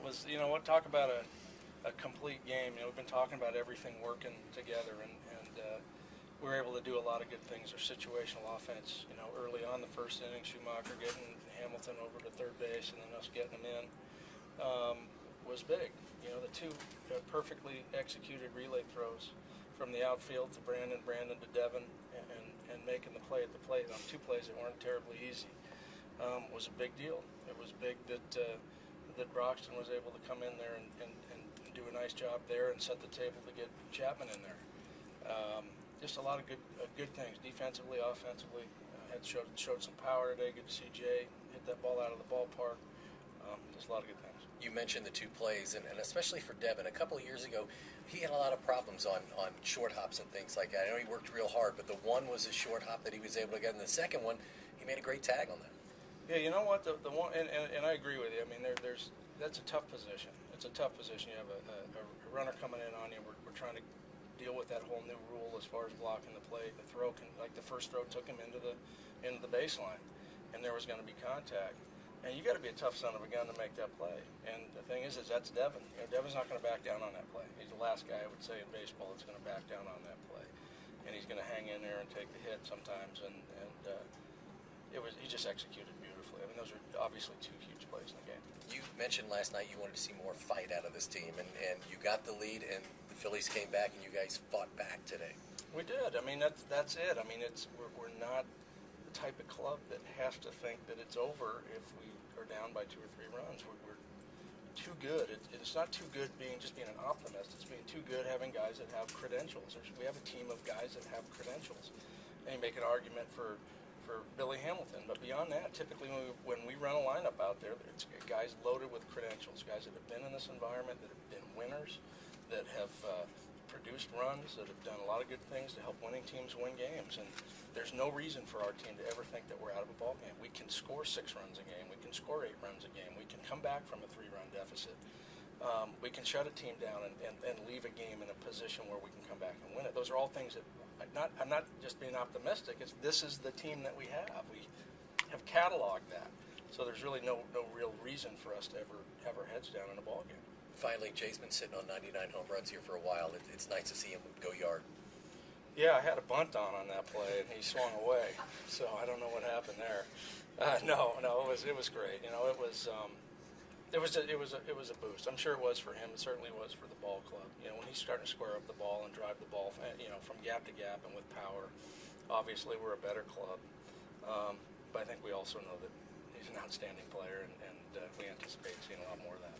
was, you know what, talk about a complete game. You know, we've been talking about everything working together, and we were able to do a lot of good things. Our situational offense, you know, early on the first inning, Schumacher getting Hamilton over to third base and then us getting him in was big. You know, the two perfectly executed relay throws from the outfield to Brandon to Devin, and making the play at the plate on two plays that weren't terribly easy was a big deal. It was big that Broxton was able to come in there and do a nice job there and set the table to get Chapman in there. Just a lot of good things, defensively, offensively. Had showed some power today. Good to see Jay hit that ball out of the ballpark. Just a lot of good things. You mentioned the two plays, and especially for Devin. A couple of years ago, he had a lot of problems on short hops and things like that. I know he worked real hard, but the one was a short hop that he was able to get, and the second one, he made a great tag on that. Yeah, you know what? The one, and I agree with you. I mean, that's a tough position. It's a tough position. You have a runner coming in on you. We're trying to deal with that whole new rule as far as blocking the play. The throw like the first throw took him into the baseline, and there was going to be contact. And you got to be a tough son of a gun to make that play. And the thing is that's Devin. You know, Devin's not going to back down on that play. He's the last guy I would say in baseball that's going to back down on that play, and he's going to hang in there and take the hit sometimes. And he just executed beautifully. I mean, those are obviously two huge plays in the game. You mentioned last night you wanted to see more fight out of this team, and you got the lead, and the Phillies came back, and you guys fought back today. We did. I mean, that's it. I mean, we're not the type of club that has to think that it's over if we are down by 2 or 3 runs. We're too good. It's not too good just being an optimist. It's being too good having guys that have credentials. We have a team of guys that have credentials. And you make an argument for Billy Hamilton. But beyond that, typically when we run a lineup out there, it's guys loaded with credentials, guys that have been in this environment, that have been winners, that have produced runs, that have done a lot of good things to help winning teams win games. And there's no reason for our team to ever think that we're out of a ball game. We can score 6 runs a game. We can score 8 runs a game. We can come back from a 3-run deficit. We can shut a team down and leave a game in a position where we can come back and win it. Those are all things that I'm not just being optimistic. This is the team that we have. We have cataloged that. So there's really no real reason for us to ever have our heads down in a ball game. Finally, Jay's been sitting on 99 home runs here for a while. It's nice to see him go yard. Yeah, I had a bunt on that play, and he swung away. So I don't know what happened there. No, it was great. You know, it was a boost. I'm sure it was for him. It certainly was for the ball club. You know, when he's starting to square up the ball and drive the ball, you know, from gap to gap and with power. Obviously, we're a better club, but I think we also know that he's an outstanding player, and we anticipate seeing a lot more of that.